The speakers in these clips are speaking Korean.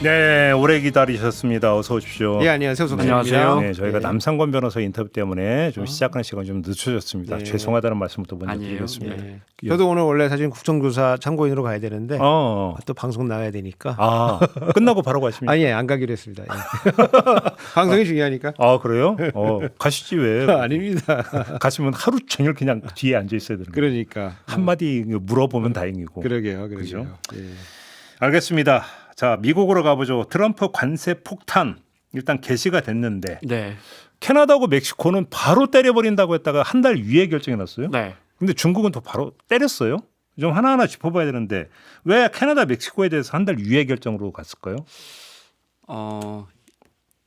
네, 오래 기다리셨습니다. 어서 오십시오. 예, 안녕하세요. 안녕하세요. 네, 저희가 네. 남상권 변호사 인터뷰 때문에 좀 시작하는 시간이 좀 늦춰졌습니다. 네. 죄송하다는 말씀부터 먼저 아니에요. 드리겠습니다. 예. 저도 오늘 원래 사실 국정조사 참고인으로 가야 되는데 어. 또 방송 나가야 되니까 아, 끝나고 바로 가십니까? 아니 안 가기로 했습니다. 예. 방송이 중요하니까. 아, 그래요? 가시지 왜? 아닙니다. 가시면 하루 종일 그냥 뒤에 앉아 있어야 되는 거예요. 그러니까 한마디 물어보면 다행이고. 그러게요. 그죠? 예. 알겠습니다. 자, 미국으로 가보죠. 트럼프 관세 폭탄 일단 개시가 됐는데 네. 캐나다하고 멕시코는 바로 때려버린다고 했다가 한 달 위에 결정이 났어요. 네. 근데 중국은 또 바로 때렸어요. 좀 하나하나 짚어봐야 되는데 왜 캐나다, 멕시코에 대해서 한 달 유예 결정으로 갔을까요?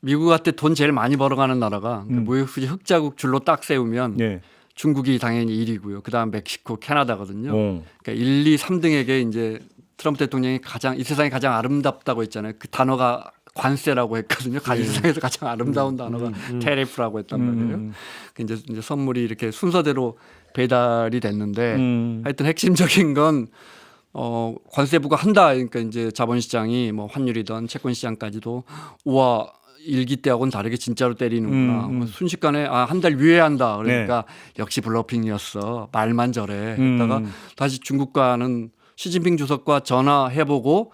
미국한테 돈 제일 많이 벌어가는 나라가 무역수지 흑자국 줄로 딱 세우면 예. 중국이 당연히 1위고요. 그다음 멕시코, 캐나다거든요. 어. 그러니까 1, 2, 3등에게 이제 트럼프 대통령이 이 세상이 가장 아름답다고 했잖아요. 그 단어가 관세라고 했거든요. 이 세상에서 가장 아름다운 단어가 테리프라고 했단 말이에요. 이제 선물이 이렇게 순서대로 배달이 됐는데 하여튼 핵심적인 건 관세부가 한다. 그러니까 이제 자본시장이 뭐 환율이든 채권시장까지도 우와 일기 때하고는 다르게 진짜로 때리는구나. 뭐 순식간에 한 달 유예한다. 그러니까 역시 블러핑이었어. 말만 저래. 그러다가 다시 중국과는 시진핑 주석과 전화해보고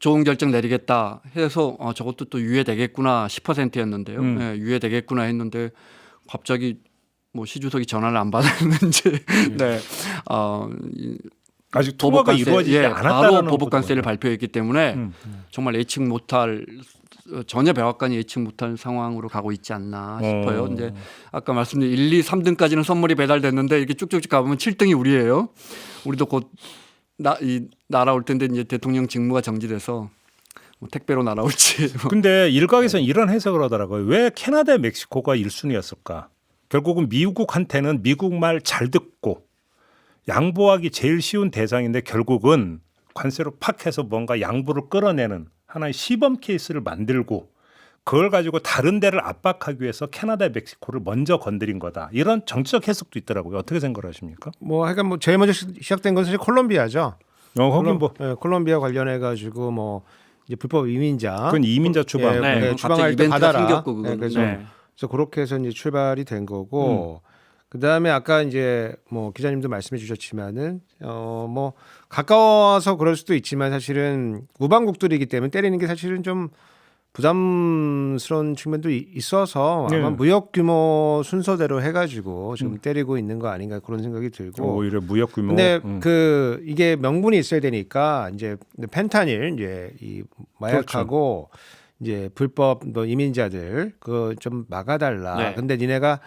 좋은 결정 내리겠다 해서 저것도 또 유예되겠구나 10%였는데요. 네, 유예되겠구나 했는데 갑자기 뭐 시 주석이 전화를 안 받았는지 네. 아직 통화가 이루어지지 않았다는 바로 보복 관세를 발표했기 때문에 정말 예측 못할 전혀 백악관이 예측 못할 상황으로 가고 있지 않나 싶어요. 이제 아까 말씀드린 1, 2, 3등까지는 선물이 배달됐는데 이렇게 쭉쭉 가보면 7등이 우리예요. 우리도 곧 날아올 텐데 이제 대통령 직무가 정지돼서 뭐 택배로 날아올지. 근데 일각에서는 이런 해석을 하더라고요. 왜 캐나다, 멕시코가 1순위였을까? 결국은 미국한테는 미국말 잘 듣고 양보하기 제일 쉬운 대상인데 결국은 관세로 팍 해서 뭔가 양보를 끌어내는 하나의 시범 케이스를 만들고 그걸 가지고 다른 데를 압박하기 위해서 캐나다, 멕시코를 먼저 건드린 거다. 이런 정치적 해석도 있더라고요. 어떻게 생각하십니까? 뭐 하여간 뭐 제일 먼저 시작된 건 사실 콜롬비아죠. 거긴 뭐 콜롬비아 관련해 가지고 뭐 이제 불법 이민자. 그건 이민자 추방. 네, 추방할 때 이벤트가 받아라. 생겼고 그거는. 그래서 그렇게 해서 이제 출발이 된 거고. 그다음에 아까 이제 뭐 기자님도 말씀해 주셨지만은 뭐 가까워서 그럴 수도 있지만 사실은 우방국들이기 때문에 때리는 게 사실은 좀 부담스러운 측면도 있어서 아마 무역 규모 순서대로 해가지고 지금 때리고 있는 거 아닌가 그런 생각이 들고. 오히려 무역 규모. 근데 그 이게 명분이 있어야 되니까 이제 펜타닐 이제 이 마약하고 이제 불법 뭐 이민자들 그거 좀 막아달라. 네. 근데 니네가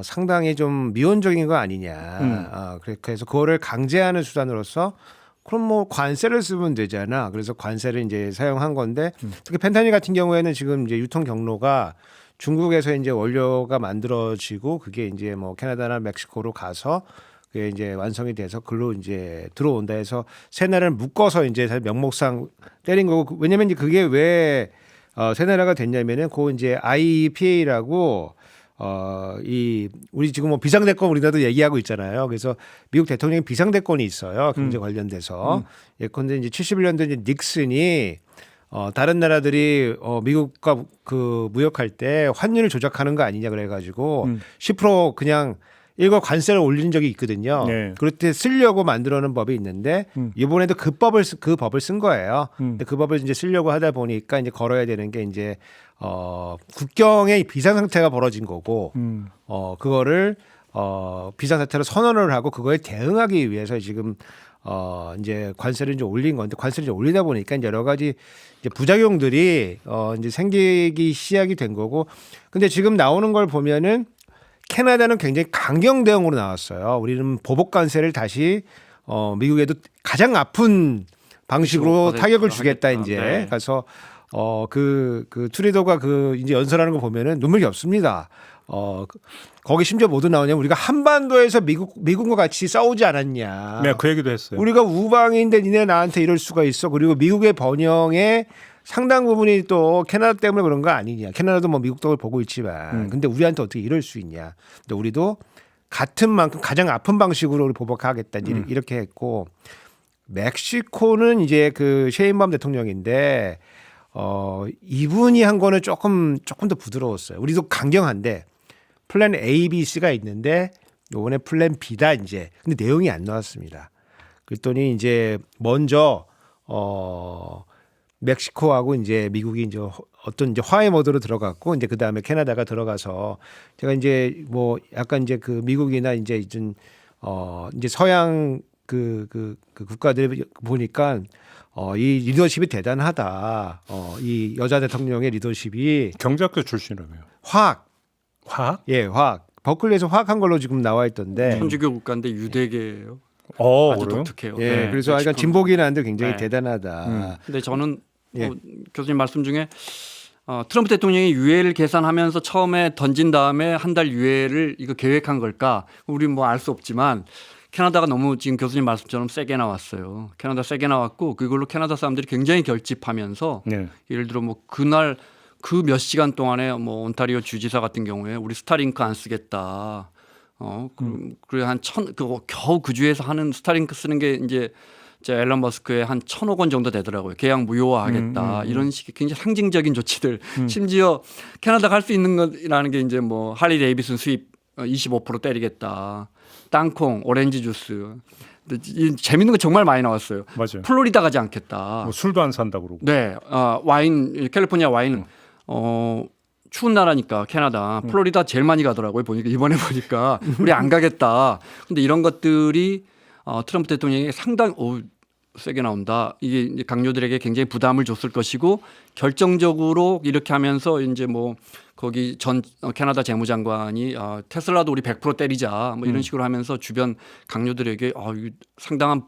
상당히 좀 미온적인 거 아니냐. 그래서 그거를 강제하는 수단으로서 그럼 뭐 관세를 쓰면 되잖아. 그래서 관세를 이제 사용한 건데 특히 펜타닐 같은 경우에는 지금 이제 유통 경로가 중국에서 이제 원료가 만들어지고 그게 이제 뭐 캐나다나 멕시코로 가서 그게 이제 완성이 돼서 글로 이제 들어온다 해서 세 나라를 묶어서 이제 명목상 때린 거고 왜냐면 이제 그게 왜 세 나라가 됐냐면은 그 이제 IEPA라고 우리 지금 뭐 비상대권 우리나라도 얘기하고 있잖아요. 그래서 미국 대통령이 비상대권이 있어요. 경제 관련돼서. 예컨대 이제 71년도 이제 닉슨이 다른 나라들이 미국과 그 무역할 때 환율을 조작하는 거 아니냐 그래가지고 10% 그냥 일괄 관세를 올린 적이 있거든요. 네. 그럴 때 쓰려고 만들어놓은 법이 있는데 이번에도 그 법을 쓴 거예요. 근데 그 법을 이제 쓰려고 하다 보니까 이제 걸어야 되는 게 이제 국경에 비상 상태가 벌어진 거고 그거를 비상 상태로 선언을 하고 그거에 대응하기 위해서 지금 이제 관세를 이제 올린 건데 관세를 이제 올리다 보니까 이제 여러 가지 이제 부작용들이 이제 생기기 시작이 된 거고 근데 지금 나오는 걸 보면은 캐나다는 굉장히 강경 대응으로 나왔어요. 우리는 보복 관세를 다시 미국에도 가장 아픈 방식으로 타격을 주겠다 이제. 네. 그래서 그 트루도가 그 이제 연설하는 거 보면은 눈물이 없습니다. 거기 심지어 뭐도 나오냐면 우리가 한반도에서 미국과 같이 싸우지 않았냐. 네, 그 얘기도 했어요. 우리가 우방인데 니네 나한테 이럴 수가 있어. 그리고 미국의 번영에 상당 부분이 또 캐나다 때문에 그런 거 아니냐. 캐나다도 뭐 미국 덕을 보고 있지만 근데 우리한테 어떻게 이럴 수 있냐. 근데 우리도 같은 만큼 가장 아픈 방식으로 우리 보복하겠다 이렇게 했고 멕시코는 이제 그 셰인바움 대통령인데 이분이 한 거는 조금 더 부드러웠어요. 우리도 강경한데 플랜 A, B, C가 있는데 요번에 플랜 B다 이제. 근데 내용이 안 나왔습니다. 그랬더니 이제 먼저 멕시코하고 이제 미국이 이제 어떤 이제 화해 모드로 들어갔고 이제 그 다음에 캐나다가 들어가서 제가 이제 뭐 약간 이제 그 미국이나 이제 이제 서양 그 국가들 보니까 이 리더십이 대단하다. 이 여자 대통령의 리더십이 경제학교 출신이라며요. 화학, 화학? 화학. 버클리에서 화학한 걸로 지금 나와 있던데. 천주교 국가인데 유대계예요. 아주 그래요? 독특해요. 예, 네, 그래서 약간 멕시코는. 진보긴 한데 굉장히 네. 대단하다. 근데 저는 예. 교수님 말씀 중에 트럼프 대통령이 유해를 계산하면서 처음에 던진 다음에 한 달 유해를 이거 계획한 걸까? 우리 뭐 알 수 없지만 캐나다가 너무 지금 교수님 말씀처럼 세게 나왔어요. 캐나다 세게 나왔고 그걸로 캐나다 사람들이 굉장히 결집하면서 네. 예를 들어 뭐 그날 그 몇 시간 동안에 뭐 온타리오 주지사 같은 경우에 우리 스타링크 안 쓰겠다. 그래 겨우 그 주에서 하는 스타링크 쓰는 게 이제 앨런 머스크의 한 1,000억 원 정도 되더라고요. 계약 무효화하겠다. 이런 식의 굉장히 상징적인 조치들. 심지어 캐나다가 할 수 있는 거라는 게 이제 뭐 할리 데이비슨 수입 25% 때리겠다. 땅콩, 오렌지 주스. 근데 재밌는 거 정말 많이 나왔어요. 맞아요. 플로리다 가지 않겠다. 뭐 술도 안 산다 그러고. 네, 와인 캘리포니아 와인 추운 나라니까 캐나다, 플로리다 제일 많이 가더라고요. 보니까 이번에 보니까 우리 안 가겠다. 근데 이런 것들이 트럼프 대통령이 상당히 세게 나온다. 이게 이제 강요들에게 굉장히 부담을 줬을 것이고 결정적으로 이렇게 하면서 이제 뭐 거기 전 캐나다 재무장관이 테슬라도 우리 100% 때리자 뭐 이런 식으로 하면서 주변 강요들에게 상당한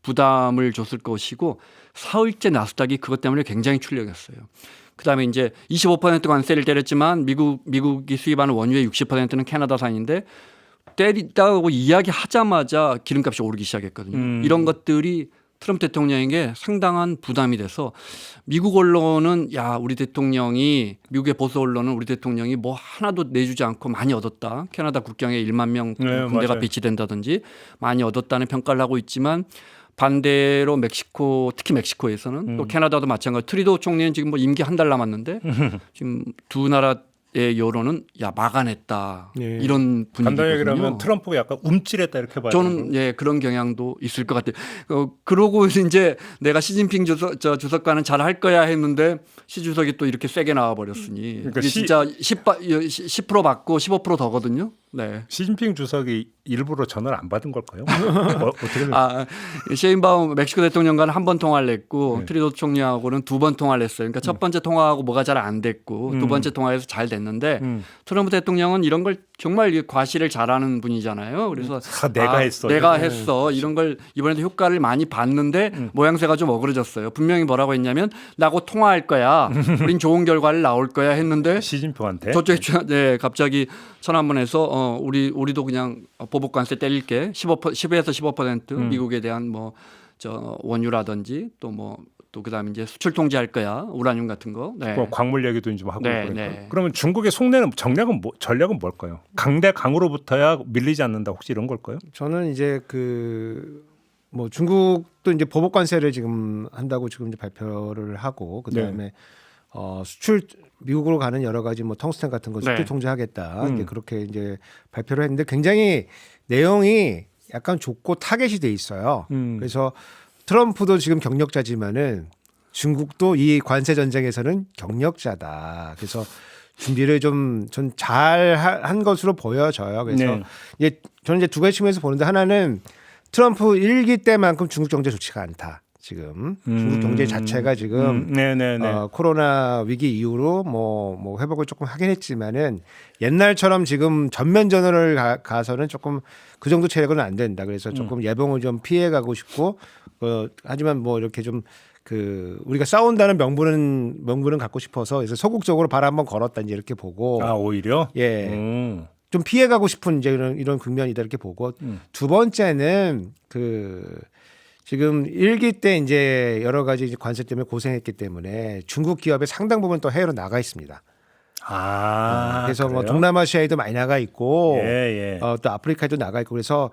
부담을 줬을 것이고 사흘째 나스닥이 그것 때문에 굉장히 출력했어요. 그다음에 이제 25% 관세를 때렸지만 미국이 수입하는 원유의 60%는 캐나다산인데 때리다고 이야기하자마자 기름값이 오르기 시작했거든요. 이런 것들이 트럼프 대통령에게 상당한 부담이 돼서 미국 언론은 우리 대통령이 미국의 보수 언론은 우리 대통령이 뭐 하나도 내주지 않고 많이 얻었다. 캐나다 국경에 1만 명 군대가 맞아요. 배치된다든지 많이 얻었다는 평가를 하고 있지만 반대로 멕시코 특히 멕시코에서는 또 캐나다도 마찬가지. 트리도 총리는 지금 뭐 임기 한 달 남았는데 지금 두 나라의 여론은 막아냈다 네. 이런 간단히 얘기를 분위기거든요. 하면 트럼프가 약간 움찔했다 이렇게 봐요. 저는 그런 경향도 있을 것 같아요. 그러고 이제 내가 시진핑 주석과는 잘 할 거야 했는데 시 주석이 또 이렇게 세게 나와 버렸으니 그러니까 이게 진짜 10% 받고 15% 더거든요. 네. 시진핑 주석이 일부러 전화를 안 받은 걸까요? 어떻게 셰인바움 멕시코 대통령과는 한 번 통화를 했고 네. 트리도 총리하고는 2번 통화를 했어요. 그러니까 첫 번째 통화하고 뭐가 잘 안 됐고 두 번째 통화에서 잘 됐는데 트럼프 대통령은 이런 걸 정말 과시를 잘하는 분이잖아요. 그래서 내가 했어. 내가 했어. 이런 걸 이번에도 효과를 많이 봤는데 모양새가 좀 어그러졌어요. 분명히 뭐라고 했냐면 나하고 통화할 거야. 우린 좋은 결과를 나올 거야 했는데 시진핑한테 저쪽에 갑자기 전화 한 번 해서 우리도 그냥 보복 관세 때릴게 10에서 15% 미국에 대한 뭐 원유라든지 또 그다음에 이제 수출 통제할 거야 우라늄 같은 거. 네. 뭐 광물 얘기도 좀 하고 네, 그러니까. 네. 그러면 중국의 전략은 뭘까요? 강으로부터야 밀리지 않는다 혹시 이런 걸까요? 저는 이제 뭐 중국도 이제 보복 관세를 지금 한다고 지금 이제 발표를 하고 그다음에 수출 미국으로 가는 여러 가지 뭐 텅스텐 같은 거 수출 네. 통제하겠다 이제 그렇게 이제 발표를 했는데 굉장히 내용이 약간 좁고 타겟이 돼 있어요. 그래서 트럼프도 지금 경력자지만은 중국도 이 관세 전쟁에서는 경력자다. 그래서 준비를 좀 잘 한 것으로 보여져요. 그래서 저는 이제 두 가지 측면에서 보는데 하나는 트럼프 1기 때만큼 중국 경제 좋지가 않다. 지금 중국 경제 자체가 지금 코로나 위기 이후로 뭐 회복을 조금 하긴 했지만은 옛날처럼 지금 전면 전환을 가서는 조금 그 정도 체력은 안 된다. 그래서 조금 예봉을 좀 피해가고 싶고 하지만 뭐 이렇게 좀 우리가 싸운다는 명분은 갖고 싶어서 그래서 소극적으로 발 한번 걸었다 이제 이렇게 보고 오히려 좀 피해가고 싶은 이제 이런 국면이다 이렇게 보고 두 번째는 지금 1기 때 이제 여러 가지 이제 관세 때문에 고생했기 때문에 중국 기업의 상당 부분 또 해외로 나가 있습니다. 그래서 그래요? 뭐 동남아시아에도 많이 나가 있고 예. 또 아프리카에도 나가 있고 그래서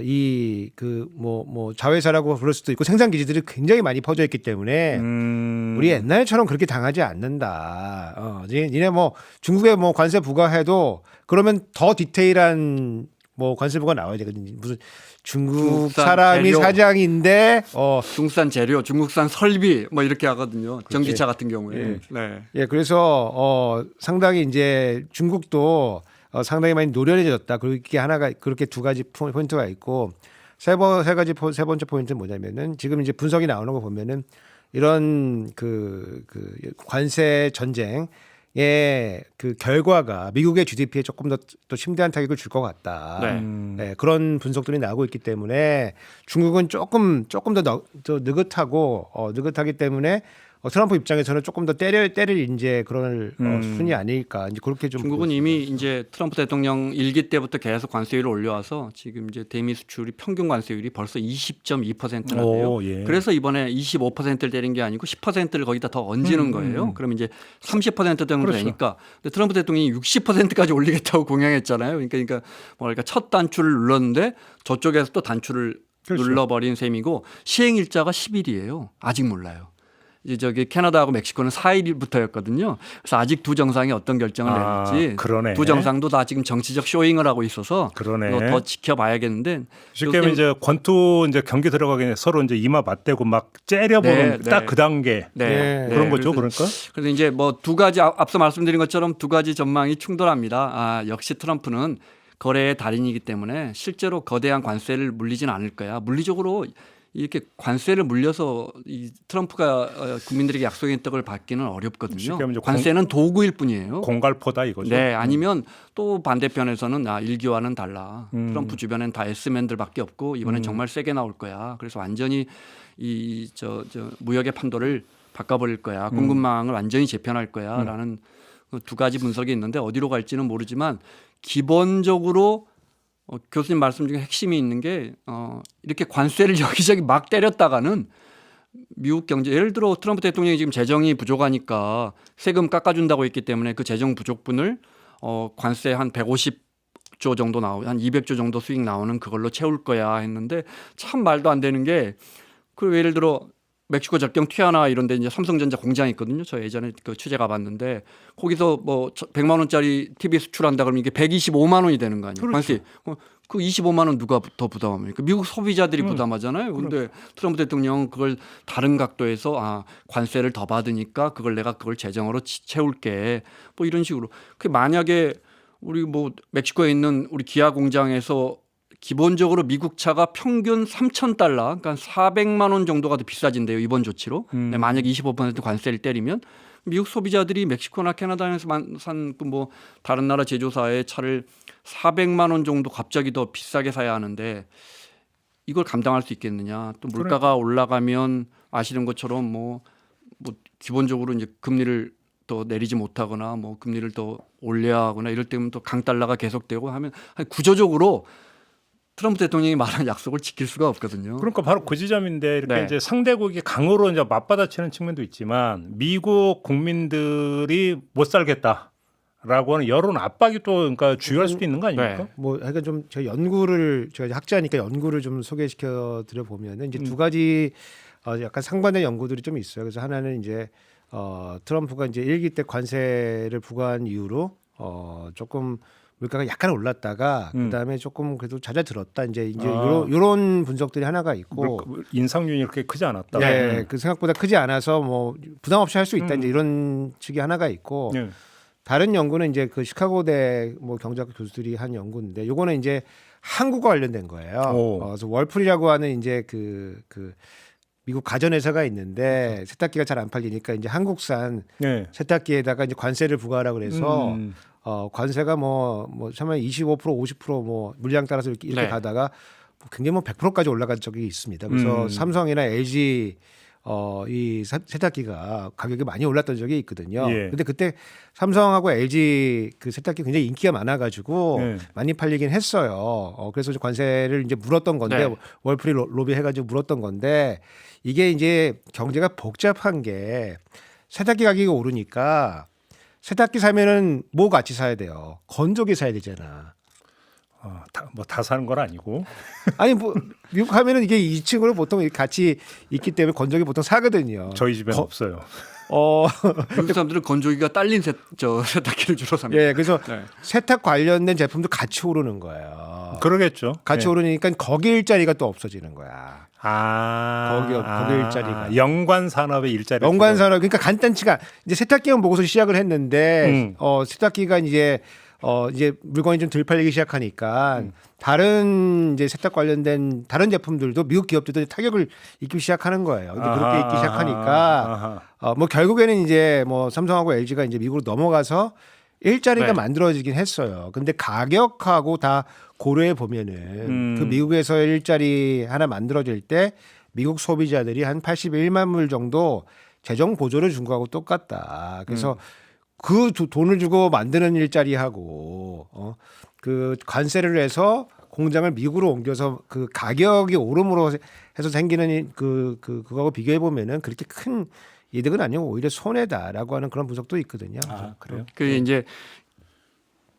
이 그 뭐 자회사라고 부를 수도 있고 생산 기지들이 굉장히 많이 퍼져 있기 때문에 우리 옛날처럼 그렇게 당하지 않는다. 니네 뭐 중국에 뭐 관세 부과해도 그러면 더 디테일한 뭐 관세 부과 나와야 되거든요. 무슨 중국 중국산 사람이 재료. 사장인데 중국산 재료, 중국산 설비 뭐 이렇게 하거든요. 전기차 같은 경우에. 예. 네. 예, 그래서 상당히 이제 중국도 상당히 많이 노련해졌다. 그렇게 하나가 그렇게 두 가지 포인트가 있고 세 번째 포인트는 뭐냐면은 지금 이제 분석이 나오는 거 보면은 이런 그 관세 전쟁의 그 결과가 미국의 GDP에 조금 더 또 심대한 타격을 줄 것 같다. 네. 네, 그런 분석들이 나오고 있기 때문에 중국은 조금 더 느긋하기 때문에 트럼프 입장에서는 조금 더 때릴 이제 그런 수순이 아닐까 이제 그렇게 좀 중국은 이미 이제 트럼프 대통령 일기 때부터 계속 관세율을 올려와서 지금 이제 대미 수출이 평균 관세율이 벌써 20.2%나 돼요. 오, 예. 그래서 이번에 25%를 때린 게 아니고 10%를 거기다 더 얹는 거예요. 그럼 이제 30% 정도 그렇죠. 되니까. 근데 트럼프 대통령이 60%까지 올리겠다고 공약했잖아요. 그러니까 뭐랄까 첫 단추를 눌렀는데 저쪽에서 또 단추를 그렇죠. 눌러버린 셈이고 시행 일자가 10일이에요. 아직 몰라요. 이제 저기 캐나다하고 멕시코는 4일부터였거든요. 그래서 아직 두 정상이 어떤 결정을 내릴지 그러네. 두 정상도 다 지금 정치적 쇼잉을 하고 있어서 그러네. 이거 더 지켜봐야겠는데 쉽게 하면 이제 권투 이제 경기 들어가기 전에 서로 이제 이마 맞대고 막 째려보는 네, 딱 네. 그 단계 네, 그런 거죠. 그래서, 그러니까 그래서 이제 뭐 두 가지 앞서 말씀드린 것처럼 두 가지 전망이 충돌합니다. 역시 트럼프는 거래의 달인이기 때문에 실제로 거대한 관세를 물리지는 않을 거야. 물리적으로 이렇게 관세를 물려서 이 트럼프가 국민들에게 약속의 떡을 받기는 어렵거든요. 쉽게 하면 이제 관세는 도구일 뿐이에요. 공갈포다 이거죠. 네, 아니면 또 반대편에서는 일기와는 달라. 트럼프 주변엔 다 S맨들밖에 없고 이번엔 정말 세게 나올 거야. 그래서 완전히 이 저 무역의 판도를 바꿔버릴 거야. 공급망을 완전히 재편할 거야라는 두 가지 분석이 있는데 어디로 갈지는 모르지만 기본적으로 교수님 말씀 중에 핵심이 있는 게 이렇게 관세를 여기저기 막 때렸다가는 미국 경제 예를 들어 트럼프 대통령이 지금 재정이 부족하니까 세금 깎아준다고 했기 때문에 그 재정 부족분을 관세 한 150조 정도 한 200조 정도 수익 나오는 그걸로 채울 거야 했는데 참 말도 안 되는 게 그 예를 들어 멕시코 접경 티아나 이런 데 이제 삼성전자 공장이 있거든요. 저 예전에 그 취재 가봤는데 거기서 뭐 100만 원짜리 TV 수출한다 그러면 이게 125만 원이 되는 거 아니에요. 그렇죠. 관세. 그 25만 원 누가 더 부담합니까? 미국 소비자들이 부담하잖아요. 그런데 트럼프 대통령은 그걸 다른 각도에서 관세를 더 받으니까 내가 그걸 재정으로 채울게. 뭐 이런 식으로. 그 만약에 우리 뭐 멕시코에 있는 우리 기아 공장에서 기본적으로 미국 차가 평균 3,000달러, 그러니까 400만 원 정도가 더 비싸진대요. 이번 조치로. 만약에 25% 관세를 때리면 미국 소비자들이 멕시코나 캐나다에서 산 그 뭐 다른 나라 제조사의 차를 400만 원 정도 갑자기 더 비싸게 사야 하는데 이걸 감당할 수 있겠느냐. 또 물가가 올라가면 아시는 것처럼 뭐 기본적으로 이제 금리를 더 내리지 못하거나 뭐 금리를 더 올려야 하거나 이럴 때면 또 강달러가 계속되고 하면 구조적으로 트럼프 대통령이 말한 약속을 지킬 수가 없거든요. 그러니까 바로 그 지점인데 이렇게 네. 이제 상대국이 강으로 이제 맞받아치는 측면도 있지만 미국 국민들이 못 살겠다라고 하는 여론 압박이 또 그러니까 주요할 수도 있는 거 아닙니까? 네. 뭐 약간 좀 제가 제가 학자니까 연구를 좀 소개시켜 드려 보면은 이제 두 가지 약간 상반된 연구들이 좀 있어요. 그래서 하나는 이제 트럼프가 이제 일기 때 관세를 부과한 이후로 조금 물가가 약간 올랐다가 그다음에 조금 그래도 잦아들었다. 이제 요런 분석들이 하나가 있고 인상률이 그렇게 크지 않았다. 네, 그 생각보다 크지 않아서 뭐 부담 없이 할 수 있다. 이제 이런 측이 하나가 있고 네. 다른 연구는 이제 그 시카고대 뭐 경제학 교수들이 한 연구인데 요거는 이제 한국과 관련된 거예요. 그래서 월풀이라고 하는 이제 그 미국 가전회사가 있는데 세탁기가 잘 안 팔리니까 이제 한국산 네. 세탁기에다가 이제 관세를 부과하라고 그래서 관세가 뭐 처음에 25% 50% 뭐 물량 따라서 이렇게 네. 가다가 굉장히 뭐 100%까지 올라간 적이 있습니다. 그래서 삼성이나 LG 이 세탁기가 가격이 많이 올랐던 적이 있거든요. 예. 근데 그때 삼성하고 LG 그 세탁기 굉장히 인기가 많아가지고 많이 팔리긴 했어요. 그래서 관세를 이제 물었던 건데 네. 월프리 로비 해가지고 물었던 건데 이게 이제 경제가 복잡한 게 세탁기 가격이 오르니까 세탁기 사면은 뭐 같이 사야 돼요? 건조기 사야 되잖아. 다 사는 건 아니고. 아니 뭐 미국 하면은 이게 2층으로 보통 같이 있기 때문에 건조기 보통 사거든요. 저희 집엔 없어요. 미국 사람들은 건조기가 딸린 세탁기를 주로 삽니다. 예, 그래서 네. 세탁 관련된 제품도 같이 오르는 거예요. 그러겠죠. 같이 예. 오르니까 거기 일자리가 또 없어지는 거야. 거기 일자리가. 연관 산업의 일자리. 연관 산업 그러니까 간단치가 이제 세탁기만 보고서 시작을 했는데 세탁기가 이제 물건이 좀 덜 팔리기 시작하니까 다른 이제 세탁 관련된 다른 제품들도 미국 기업들도 타격을 입기 시작하는 거예요. 근데 그렇게 입기 시작하니까 뭐 결국에는 이제 뭐 삼성하고 LG가 이제 미국으로 넘어가서 일자리가 네. 만들어지긴 했어요. 근데 가격하고 다 고려해 보면은 그 미국에서 일자리 하나 만들어질 때 미국 소비자들이 한 81만 불 정도 재정 보조를 준 거하고 똑같다. 그래서 그 돈을 주고 만드는 일자리하고 그 관세를 해서 공장을 미국으로 옮겨서 그 가격이 오름으로 해서 생기는 그거하고 비교해 보면은 그렇게 큰 이득은 아니고 오히려 손해다라고 하는 그런 분석도 있거든요. 그래요? 그 이제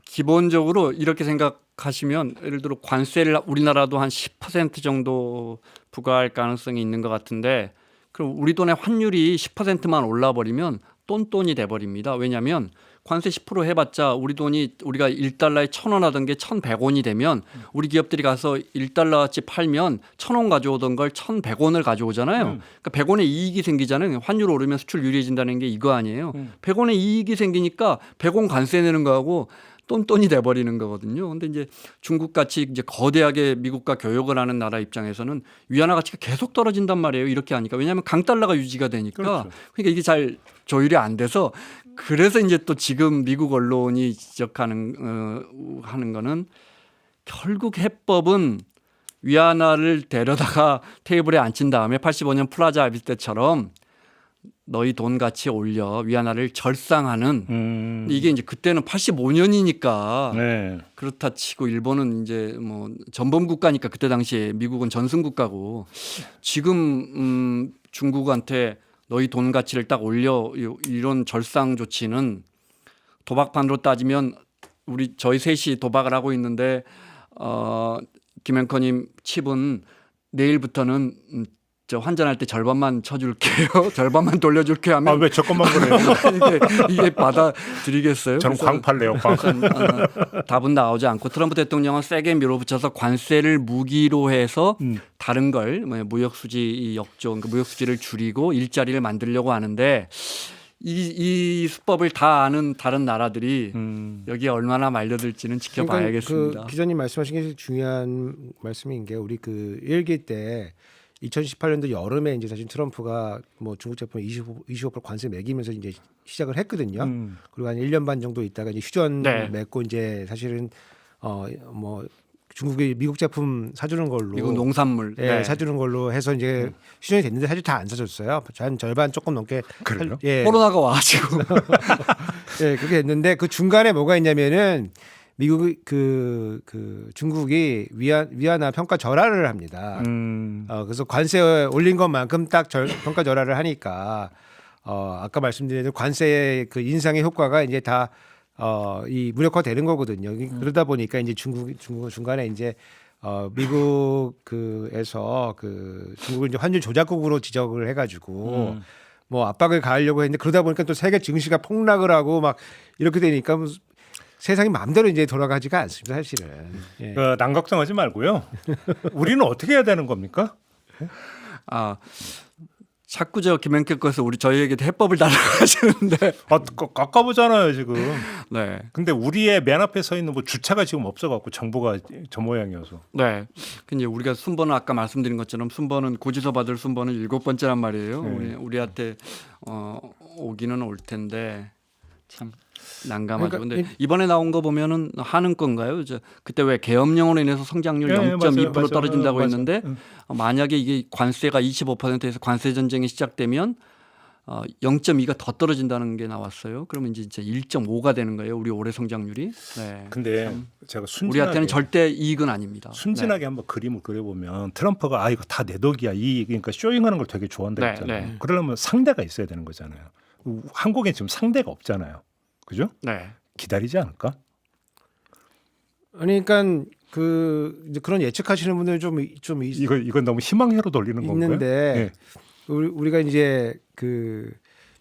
기본적으로 이렇게 생각하시면 예를 들어 관세를 우리나라도 한 10% 정도 부과할 가능성이 있는 것 같은데 그럼 우리 돈의 환율이 10%만 올라 버리면 똔똔이 돼 버립니다. 왜냐하면 관세 10% 해봤자 우리가 1달러에 1,000원 하던 게 1,100원이 되면 우리 기업들이 가서 1달러치 팔면 1,000원 가져오던 걸 1,100원을 가져오잖아요. 그러니까 100원의 이익이 생기잖아요. 환율 오르면 수출 유리해진다는 게 이거 아니에요. 100원의 이익이 생기니까 100원 관세 내는 거하고 똔똔이 돼버리는 거거든요. 근데 이제 중국 같이 이제 거대하게 미국과 교역을 하는 나라 입장에서는 위안화 가치가 계속 떨어진단 말이에요. 이렇게 하니까 왜냐하면 강달러가 유지가 되니까 그렇죠. 그러니까 이게 잘 조율이 안 돼서 그래서 이제 또 지금 미국 언론이 지적하는 하는 거는 결국 해법은 위안화를 데려다가 테이블에 앉힌 다음에 85년 플라자 합의 때처럼 너희 돈 가치 올려 위안화를 절상하는 이게 이제 그때는 85년이니까 네. 그렇다 치고 일본은 이제 뭐 전범 국가니까 그때 당시에 미국은 전승 국가고 지금 중국한테 너희 돈 가치를 딱 올려 이런 절상 조치는 도박판으로 따지면 저희 셋이 도박을 하고 있는데 김앵커님 칩은 내일부터는 저 환전할 때 절반만 쳐줄게요. 절반만 돌려줄게요 하면 왜 저것만 그래요? 이게 받아들이겠어요? 저는 광팔래요. 광. 답은 나오지 않고 트럼프 대통령은 세게 밀어붙여서 관세를 무기로 해서 다른 걸 무역 수지 역조, 무역 수지를 줄이고 일자리를 만들려고 하는데 이 수법을 다 아는 다른 나라들이 여기에 얼마나 말려들지는 지켜봐야겠습니다. 그러니까 그 기자님 말씀하신 게 중요한 말씀인 게 우리 그 1기 때 2018년도 여름에 이제 사실 트럼프가 뭐 중국 제품 25% 관세 매기면서 이제 시작을 했거든요. 그리고 한 1년 반 정도 있다가 이제 휴전 맺고 이제 사실은 뭐 중국이 미국 제품 사주는 걸로 미국 농산물 사주는 걸로 해서 이제 휴전이 됐는데 사실 다 안 사줬어요. 한 절반 조금 넘게. 그래요? 코로나가 와가지고 그렇게 됐는데 그 중간에 뭐가 있냐면은 미국이 중국이 위안화 평가 절하를 합니다. 그래서 관세 올린 것만큼 딱 평가 절하를 하니까 아까 말씀드린 관세 그 인상의 효과가 이제 다 이 무력화되는 거거든요. 그러다 보니까 이제 중국은 중간에 이제 미국에서 중국을 이제 환율 조작국으로 지적을 해가지고 뭐 압박을 가하려고 했는데 그러다 보니까 또 세계 증시가 폭락을 하고 막 이렇게 되니까 세상이 마음대로 이제 돌아가지가 않습니다, 사실은. 예. 난 걱정하지 말고요. 우리는 어떻게 해야 되는 겁니까? 자꾸 김앵커께서 저희에게 해법을 달라가시는데 깎아보잖아요 지금. 네. 근데 우리의 맨 앞에 서 있는 뭐 주차가 지금 없어갖고 정보가 저 모양이어서. 네. 근데 우리가 순번은 아까 말씀드린 것처럼 순번은 고지서 받을 순번은 7번째란 말이에요. 우리한테 오기는 올 텐데 참 난감하죠. 근데 이번에 나온 거 보면은 하는 건가요? 그때 왜 계엄령으로 인해서 성장률 0.2% 떨어진다고 했는데 만약에 이게 관세가 25%에서 관세 전쟁이 시작되면 0.2가 더 떨어진다는 게 나왔어요. 그러면 이제 1.5가 되는 거예요. 우리 올해 성장률이. 네. 근데 제가 순진하게 우리한테는 절대 이익은 아닙니다. 순진하게 한번 그림을 그려보면 트럼프가 이거 다 내 덕이야. 그러니까 쇼잉하는 걸 되게 좋아한다 했잖아요. 그러려면 상대가 있어야 되는 거잖아요. 한국엔 지금 상대가 없잖아요. 그죠? 네. 기다리지 않을까? 그러니까 그 이제 그런 예측하시는 분들 좀 이건 너무 희망회로 돌리는 건가요? 있는데 예. 우리가 이제 그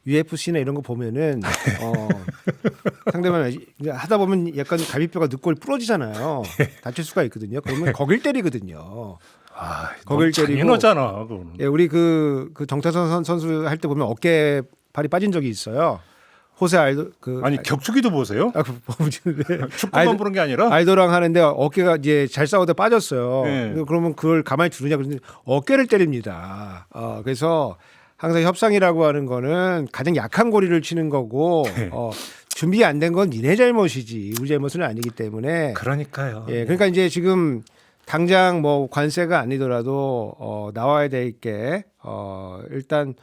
UFC나 이런 거 보면은 상대방 이제 하다 보면 약간 갈비뼈가 늑골 부러지잖아요. 다칠 수가 있거든요. 그러면 거길 때리거든요. 아, 거길 너무 때리고. 잔인하잖아. 그거는. 예, 우리 그 정태선 선수 할 때 보면 어깨 발이 빠진 적이 있어요. 호세 알도 아니 격투기도 보세요. 축구만 보는 게 아니라. 알도랑 하는데 어깨가 이제 잘 싸우다 빠졌어요. 네. 그러면 그걸 가만히 두느냐 그러는데 어깨를 때립니다. 그래서 항상 협상이라고 하는 거는 가장 약한 고리를 치는 거고 네. 준비 안 된 건 니네 잘못이지 우리 잘못은 아니기 때문에. 그러니까요. 예, 그러니까 이제 지금 당장 뭐 관세가 아니더라도 나와야 될 게 일단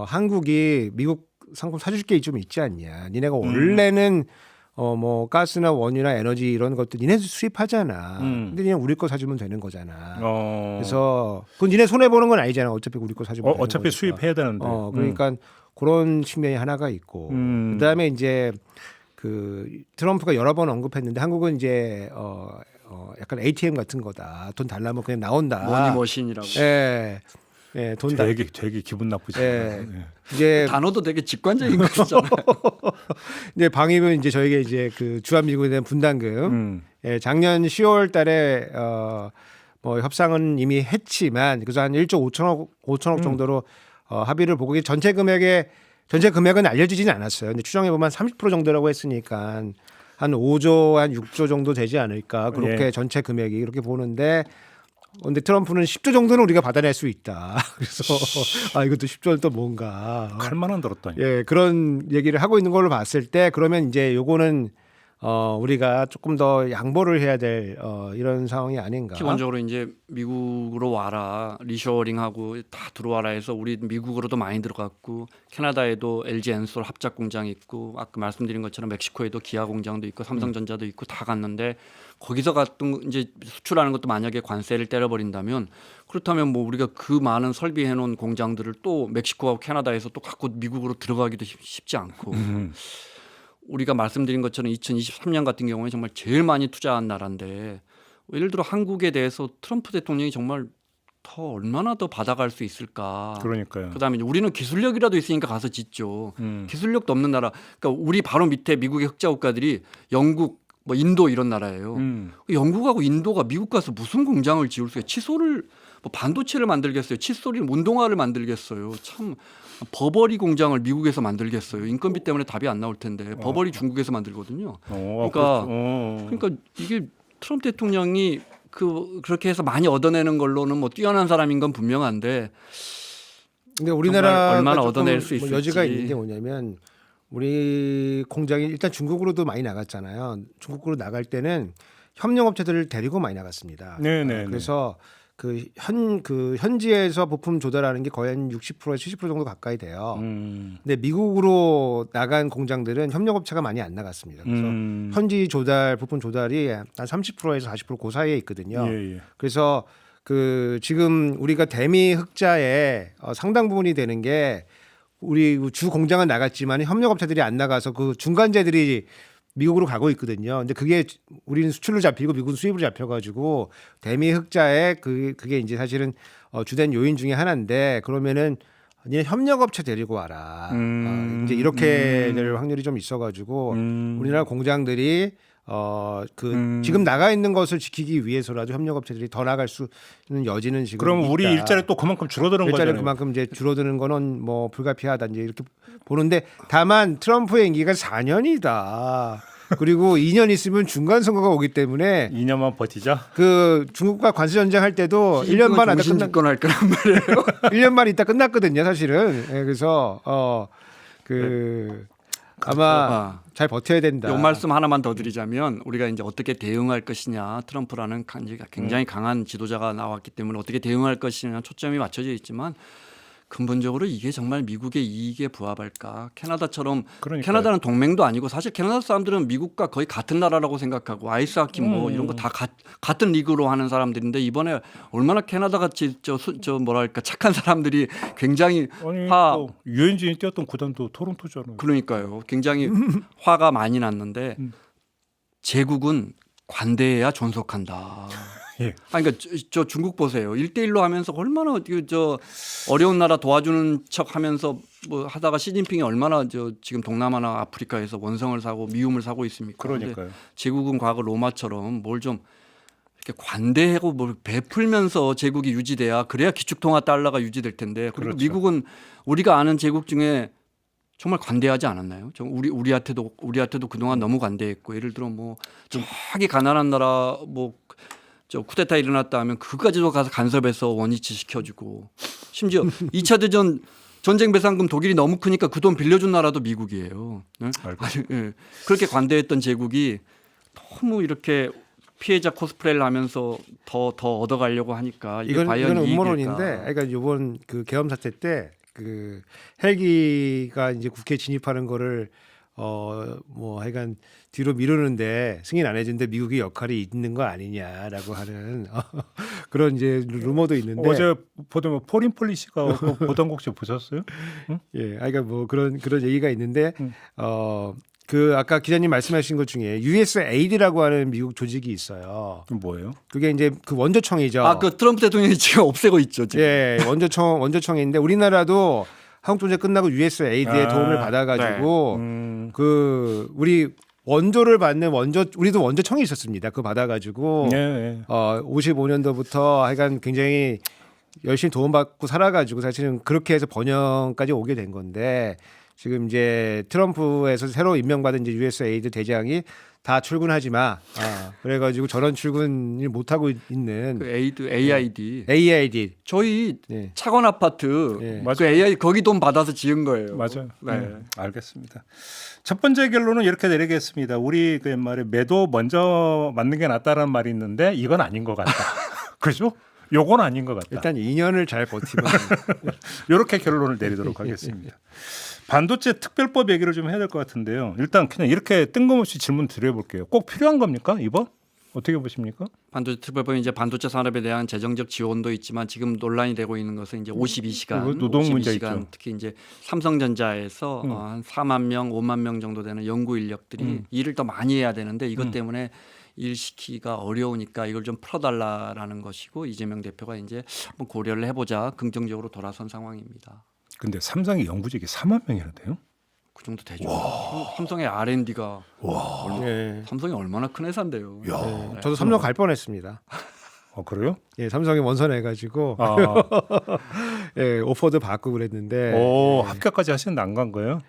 한국이 미국 상품 사줄 게 좀 있지 않냐. 니네가 원래는 뭐 가스나 원유나 에너지 이런 것도 니네 수입하잖아. 근데 그냥 우리 거 사주면 되는 거잖아. 그래서 그건 니네 손해 보는 건 아니잖아. 어차피 우리 거 사주면 되는 어차피 거니까. 수입해야 되는데. 그러니까 그런 측면이 하나가 있고 그다음에 이제 그 트럼프가 여러 번 언급했는데 한국은 이제 약간 ATM 같은 거다. 돈 달라면 그냥 나온다. 머니머신이라고. 예. 예, 돈 달. 되게 기분 나쁘지. 예. 예. 이제 단어도 되게 직관적인 거잖아요. 이제 방위군 이제 저에게 이제 그 주한미군에 대한 분담금 예, 작년 10월달에 뭐 협상은 이미 했지만 그래서 한 1조 5천억 정도로 합의를 보고 이게 전체 금액은 알려지지는 않았어요. 근데 추정해 보면 30% 정도라고 했으니까 한 5조 한 6조 정도 되지 않을까 그렇게 예. 전체 금액이 이렇게 보는데. 근데 트럼프는 10조 정도는 우리가 받아낼 수 있다. 그래서 이것도 10조는 또 뭔가 칼만 안 들었다니. 예, 그런 얘기를 하고 있는 걸로 봤을 때 그러면 이제 요거는 우리가 조금 더 양보를 해야 될 이런 상황이 아닌가. 기본적으로 이제 미국으로 와라 리쇼어링하고 다 들어와라 해서 우리 미국으로도 많이 들어갔고 캐나다에도 LG 엔솔 합작 공장이 있고 아까 말씀드린 것처럼 멕시코에도 기아 공장도 있고 삼성전자도 있고 다 갔는데 거기서 갔던 이제 수출하는 것도 만약에 관세를 때려버린다면 그렇다면 뭐 우리가 그 많은 설비해 놓은 공장들을 또 멕시코하고 캐나다에서 또 갖고 미국으로 들어가기도 쉽지 않고 우리가 말씀드린 것처럼 2023년 같은 경우에 정말 제일 많이 투자한 나라인데 예를 들어 한국에 대해서 트럼프 대통령이 정말 더 얼마나 더 받아갈 수 있을까. 그러니까요. 그다음에 우리는 기술력이라도 있으니까 가서 짓죠. 기술력도 없는 나라. 그러니까 우리 바로 밑에 미국의 흑자 국가들이 영국, 뭐 인도 이런 나라예요. 영국하고 인도가 미국 가서 무슨 공장을 지을 수 있어요? 칫솔을 뭐 반도체를 만들겠어요. 칫솔이 운동화를 만들겠어요. 참 버버리 공장을 미국에서 만들겠어요. 인건비 때문에 답이 안 나올 텐데 버버리 중국에서 만들거든요. 그러니까 이게 트럼프 대통령이 그렇게 해서 많이 얻어내는 걸로는 뭐 뛰어난 사람인 건 분명한데 근데 우리나라가 얼마나 조금 얻어낼 수 뭐 있을지. 여지가 있는 게 뭐냐면 우리 공장이 일단 중국으로도 많이 나갔잖아요. 중국으로 나갈 때는 협력업체들을 데리고 많이 나갔습니다. 네네. 그래서 그 현지에서 부품 조달하는 게 거의 한 60%에서 70% 정도 가까이 돼요. 근데 미국으로 나간 공장들은 협력업체가 많이 안 나갔습니다. 그래서 현지 부품 조달이 한 30%에서 40%그 사이에 있거든요. 예. 그래서 그 지금 우리가 대미 흑자의 상당 부분이 되는 게 우리 주 공장은 나갔지만 협력업체들이 안 나가서 그 중간재들이 미국으로 가고 있거든요. 근데 그게 우리는 수출로 잡히고 미국은 수입으로 잡혀가지고 대미 흑자의 그게 이제 사실은 주된 요인 중에 하나인데 그러면은 니네 협력업체 데리고 와라. 이제 이렇게 될 확률이 좀 있어가지고 우리나라 공장들이 지금 나가 있는 것을 지키기 위해서라도 협력업체들이 더 나갈 수 있는 여지는 지금. 그럼 우리 있다. 일자리 또 그만큼 줄어드는 일자리는 거잖아요. 그만큼 이제 줄어드는 거는 뭐 불가피하다 이제 이렇게 보는데 다만 트럼프의 임기가 4년이다. 그리고 2년 있으면 중간 선거가 오기 때문에 2년만 버티자. 그 중국과 관세 전쟁 할 때도 1년 반 안에 집권할 거란 말이에요. 1년 반 있다 끝났거든요, 사실은. 예, 그래서 아마 잘 버텨야 된다. 요 말씀 하나만 더 드리자면 우리가 이제 어떻게 대응할 것이냐 트럼프라는 굉장히 강한 지도자가 나왔기 때문에 어떻게 대응할 것이냐 초점이 맞춰져 있지만 근본적으로 이게 정말 미국의 이익에 부합할까? 캐나다처럼 그러니까요. 캐나다는 동맹도 아니고 사실 캐나다 사람들은 미국과 거의 같은 나라라고 생각하고 아이스하키 뭐 이런 거 다 같은 리그로 하는 사람들인데 이번에 얼마나 캐나다 같이 저 뭐랄까 착한 사람들이 굉장히 유엔진이 뛰었던 구단도 토론토잖아요. 그러니까요. 굉장히 화가 많이 났는데 제국은 관대해야 존속한다. 예. 그러니까 저 중국 보세요. 1대1로 하면서 얼마나 저 어려운 나라 도와주는 척하면서 뭐 하다가 시진핑이 얼마나 저 지금 동남아나 아프리카에서 원성을 사고 미움을 사고 있습니까? 그러니까요. 제국은 과거 로마처럼 뭘 좀 이렇게 관대하고 뭘 베풀면서 제국이 유지돼야 그래야 기축통화 달러가 유지될 텐데 그리고 그렇죠. 미국은 우리가 아는 제국 중에 정말 관대하지 않았나요? 우리한테도 그동안 너무 관대했고 예를 들어 뭐 저기 가난한 나라 뭐 저 쿠데타 일어났다 하면 그까지도 가서 간섭해서 원위치 시켜주고 심지어 2차 대전 전쟁 배상금 독일이 너무 크니까 그 돈 빌려준 나라도 미국이에요. 네? 예. 그렇게 관대했던 제국이 너무 이렇게 피해자 코스프레를 하면서 더 얻어가려고 하니까 이게 과연 이거는 이익일까? 음모론인데, 그러니까 이번 그 계엄 사태 때 그 헬기가 이제 국회에 진입하는 거를 뭐 하여간 뒤로 미루는데 승인 안 해준데 미국의 역할이 있는 거 아니냐라고 하는 그런 이제 루머도 있는데 어제 보던 포린 폴리시가 보던 거 혹시 보셨어요? 응? 예, 그러니까 뭐 그런 얘기가 있는데 그 아까 기자님 말씀하신 것 중에 USAID라고 하는 미국 조직이 있어요. 그럼 뭐예요? 그게 이제 그 원조청이죠. 아, 그 트럼프 대통령이 지금 없애고 있죠. 지금. 예, 원조청인데 우리나라도 한국 전쟁 끝나고 USAID의 도움을 받아가지고 그 우리 원조를 받는 우리도 원조청이 있었습니다. 그거 받아가지고 네. 55년도부터 하여간 굉장히 열심히 도움받고 살아가지고 사실은 그렇게 해서 번영까지 오게 된 건데 지금 이제 트럼프에서 새로 임명받은 이제 USAID 대장이 다 출근하지 마. 그래가지고 저런 출근을 못 하고 있는 그 AID. AID. 저희 네. 차관 아파트 네. 그 AI 거기 돈 받아서 지은 거예요. 맞아요. 네. 알겠습니다. 첫 번째 결론은 이렇게 내리겠습니다. 우리 그 옛말에 매도 먼저 맞는 게 낫다라는 말이 있는데 이건 아닌 것 같다. 그죠? 요건 아닌 것 같다. 일단 2년을 잘 버티면 이렇게 결론을 내리도록 하겠습니다. 반도체 특별법 얘기를 좀 해야 될 것 같은데요. 일단 그냥 이렇게 뜬금없이 질문 드려볼게요. 꼭 필요한 겁니까 이번? 어떻게 보십니까? 반도체 특별법이 이제 반도체 산업에 대한 재정적 지원도 있지만 지금 논란이 되고 있는 것은 이제 52시간, 그리고 노동 문제 52시간 있죠. 특히 이제 삼성전자에서 한 4만 명, 5만 명 정도 되는 연구 인력들이 일을 더 많이 해야 되는데 이것 때문에 일 시키기가 어려우니까 이걸 좀 풀어달라라는 것이고 이재명 대표가 이제 한번 고려를 해보자 긍정적으로 돌아선 상황입니다. 근데 삼성의 연구직이 4만 명이나 돼요? 그 정도 되죠. 삼성의 R&D가 예. 삼성이 얼마나 큰 회사인데요. 네. 저도 삼성 갈 뻔했습니다. 그래요? 예, 삼성에 원선해가지고 예, 오퍼도 받고 그랬는데 오, 합격까지 하시는데 안 간 거예요?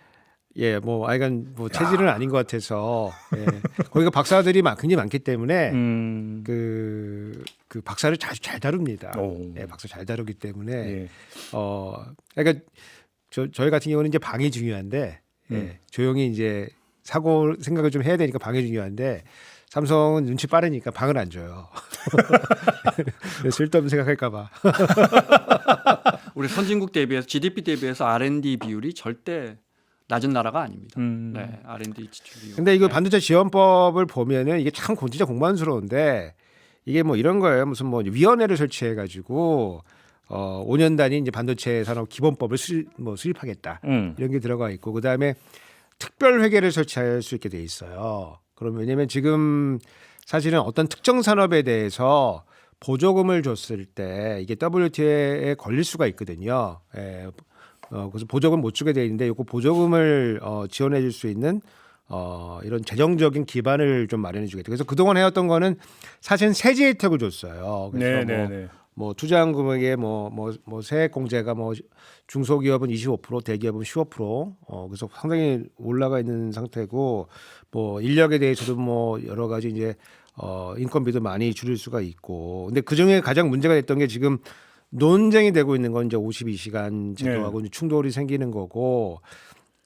예, 뭐 아이간 뭐 체질은 아닌 것 같아서 예. 거기가 박사들이 굉장히 많기 때문에 그 박사를 잘 다룹니다. 예, 박사 잘 다루기 때문에 예. 그러니까 저희 같은 경우는 이제 방이 중요한데 예, 조용히 이제 사고 생각을 좀 해야 되니까 방이 중요한데 삼성은 눈치 빠르니까 방을 안 줘요. 쓸데없는 생각할까봐. 우리 선진국 대비해서 GDP 대비해서 R&D 비율이 절대 낮은 나라가 아닙니다. 네, R&D 지출 비율. 근데 이거 반도체 지원법을 보면은 이게 참 진짜 공만스러운데 이게 뭐 이런 거예요. 무슨 뭐 위원회를 설치해 가지고 5년 단위 이제 반도체 산업 기본법을 수립하겠다. 이런 게 들어가 있고 그다음에 특별 회계를 설치할 수 있게 돼 있어요. 그러면 왜냐면 지금 사실은 어떤 특정 산업에 대해서 보조금을 줬을 때 이게 WTO에 걸릴 수가 있거든요. 예. 그래서 보조금 못 주게 돼 있는데 이거 보조금을 지원해 줄 수 있는 이런 재정적인 기반을 좀 마련해 주겠다. 그래서 그동안 해왔던 거는 사실 세제 혜택을 줬어요. 그래서 뭐 투자한 금액에 뭐 세액 공제가 뭐 중소기업은 25%, 대기업은 15%. 그래서 상당히 올라가 있는 상태고 뭐 인력에 대해서도 뭐 여러 가지 이제 인건비도 많이 줄일 수가 있고. 근데 그 중에 가장 문제가 됐던 게 지금 논쟁이 되고 있는 건 이제 52시간 제도하고 이제 충돌이 생기는 거고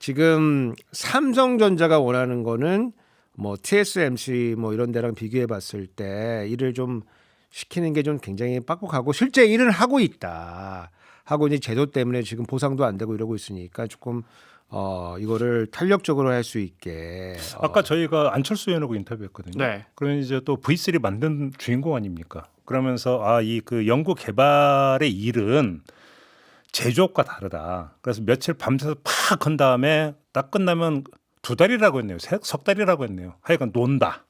지금 삼성전자가 원하는 거는 뭐 TSMC 뭐 이런 데랑 비교해 봤을 때 일을 좀 시키는 게 좀 굉장히 빡빡하고 실제 일은 하고 있다. 하고 이제 제도 때문에 지금 보상도 안 되고 이러고 있으니까 조금 이거를 탄력적으로 할 수 있게. 아까 저희가 안철수 의원하고 인터뷰했거든요. 네. 그러면 이제 또 V3 만든 주인공 아닙니까? 그러면서 이 그 연구 개발의 일은 제조업과 다르다. 그래서 며칠 밤새서 팍 건 다음에 딱 끝나면 2달이라고 했네요. 석 달이라고 했네요. 하여간 논다.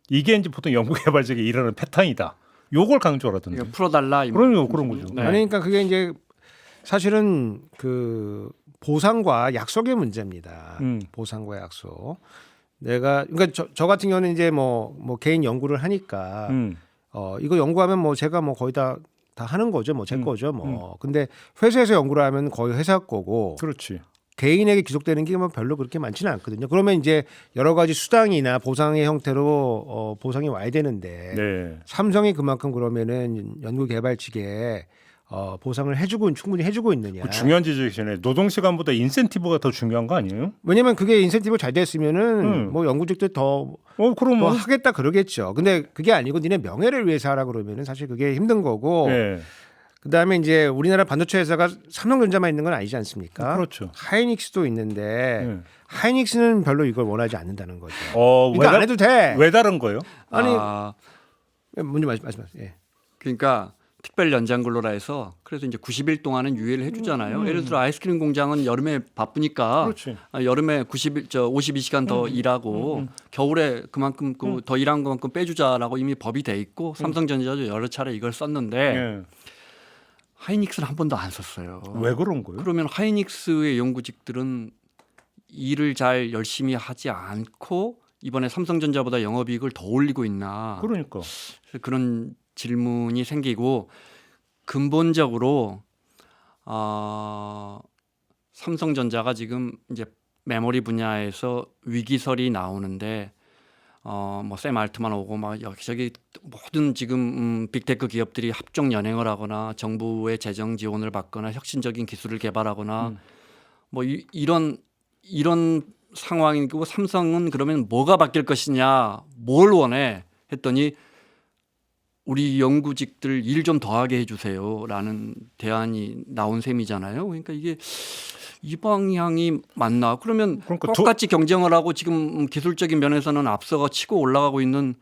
이게 이제 보통 연구개발직에 일하는 패턴이다. 요걸 강조를 하던데. 이거 풀어달라. 그런 거죠. 네. 아니 그러니까 그게 이제 사실은 그 보상과 약속의 문제입니다. 보상과 약속. 내가 그러니까 저 같은 경우는 이제 뭐 개인 연구를 하니까 이거 연구하면 뭐 제가 뭐 거의 다 하는 거죠. 뭐 제 거죠. 뭐. 근데 회사에서 연구를 하면 거의 회사 거고 그렇지. 개인에게 기속되는 게 뭐 별로 그렇게 많지는 않거든요. 그러면 이제 여러 가지 수당이나 보상의 형태로 보상이 와야 되는데 네. 삼성이 그만큼 그러면은 연구개발 측에 보상을 충분히 해주고 있느냐. 그 중요한 지적이시네. 노동 시간보다 인센티브가 더 중요한 거 아니에요? 왜냐면 그게 인센티브 잘 됐으면은 뭐 연구직들 더 그러면 하겠다 그러겠죠. 근데 그게 아니고 니네 명예를 위해서 하라 그러면은 사실 그게 힘든 거고. 네. 그다음에 이제 우리나라 반도체 회사가 삼성전자만 있는 건 아니지 않습니까? 그렇죠. 하이닉스도 있는데 하이닉스는 별로 이걸 원하지 않는다는 거죠. 이거 안 해도 돼. 왜 다른 거예요? 아니 먼저 말씀하세요. 예. 그러니까 특별 연장 근로라 해서 그래서 이제 90일 동안은 유예를 해주잖아요. 예를 들어 아이스크림 공장은 여름에 바쁘니까 그렇지. 여름에 52시간 더 일하고 겨울에 그만큼 더 일한 것만큼 빼주자라고 이미 법이 돼 있고 삼성전자도 여러 차례 이걸 썼는데 네. 하이닉스는 한 번도 안 썼어요. 왜 그런 거예요? 그러면 하이닉스의 연구직들은 일을 잘 열심히 하지 않고 이번에 삼성전자보다 영업이익을 더 올리고 있나? 그러니까. 그런 질문이 생기고 근본적으로 삼성전자가 지금 이제 메모리 분야에서 위기설이 나오는데 뭐 샘 알트만 오고 막 여기저기 모든 지금 빅테크 기업들이 합종 연행을 하거나 정부의 재정 지원을 받거나 혁신적인 기술을 개발하거나 뭐 이런 상황이고 삼성은 그러면 뭐가 바뀔 것이냐, 뭘 원해 했더니 우리 연구직들 일 좀 더하게 해주세요라는 대안이 나온 셈이잖아요. 그러니까 이게 이 방향이 맞나? 그러면 그러니까 똑같이 경쟁을 하고 지금 기술적인 면에서는 앞서가 치고 올라가고 있는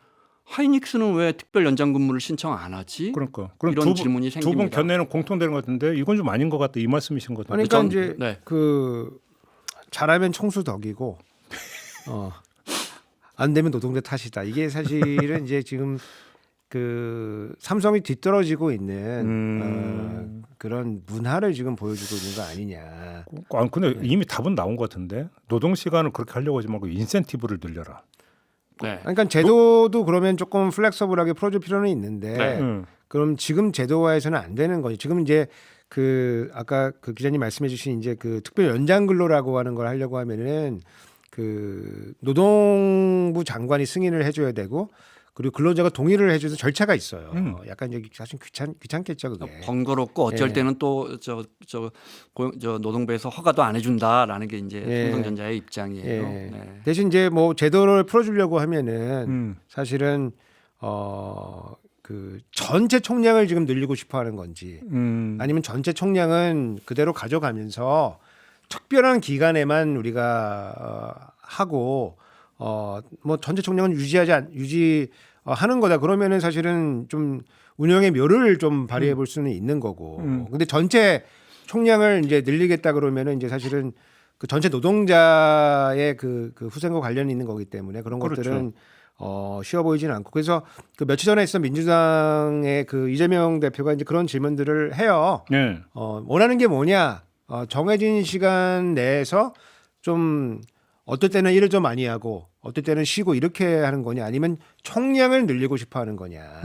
하이닉스는 왜 특별 연장 근무를 신청 안 하지? 그러니까 그럼 이런 질문이 두 분 생깁니다. 견해는 공통되는 것 같은데 이건 좀 아닌 것 같다 이 말씀이신 것 같은데. 그러니까 이제 네. 그 잘하면 총수 덕이고 안 되면 노동자 탓이다. 이게 사실은 이제 지금 그 삼성이 뒤떨어지고 있는 그런 문화를 지금 보여주고 있는 거 아니냐. 근데 이미 답은 나온 것 같은데 노동 시간을 그렇게 하려고 하지 말고 인센티브를 늘려라. 네. 그러니까 제도도 그러면 조금 플렉서블하게 풀어줄 필요는 있는데 네. 그럼 지금 제도화해서는 안 되는 거죠. 지금 이제 그 아까 그 기자님 말씀해주신 이제 그 특별 연장 근로라고 하는 걸 하려고 하면은 그 노동부 장관이 승인을 해줘야 되고. 그리고 근로자가 동의를 해줘서 절차가 있어요. 약간 이제 사실 귀찮겠죠 그게. 번거롭고 어쩔 예. 때는 또 저 노동부에서 허가도 안 해준다라는 게 이제 예. 삼성전자의 입장이에요. 예. 네. 대신 이제 뭐 제도를 풀어주려고 하면은 사실은 그 전체 총량을 지금 늘리고 싶어하는 건지 아니면 전체 총량은 그대로 가져가면서 특별한 기간에만 우리가 하고 뭐 전체 총량은 유지하는 거다. 그러면은 사실은 좀 운영의 묘를 좀 발휘해 볼 수는 있는 거고. 근데 전체 총량을 이제 늘리겠다 그러면은 이제 사실은 그 전체 노동자의 그 후생과 관련이 있는 거기 때문에 그런 그렇죠. 것들은 쉬워 보이지는 않고. 그래서 그 며칠 전에 있었던 민주당의 그 이재명 대표가 이제 그런 질문들을 해요. 네. 원하는 게 뭐냐? 정해진 시간 내에서 좀 어떨 때는 일을 좀 많이 하고 어떨 때는 쉬고 이렇게 하는 거냐 아니면 총량을 늘리고 싶어 하는 거냐.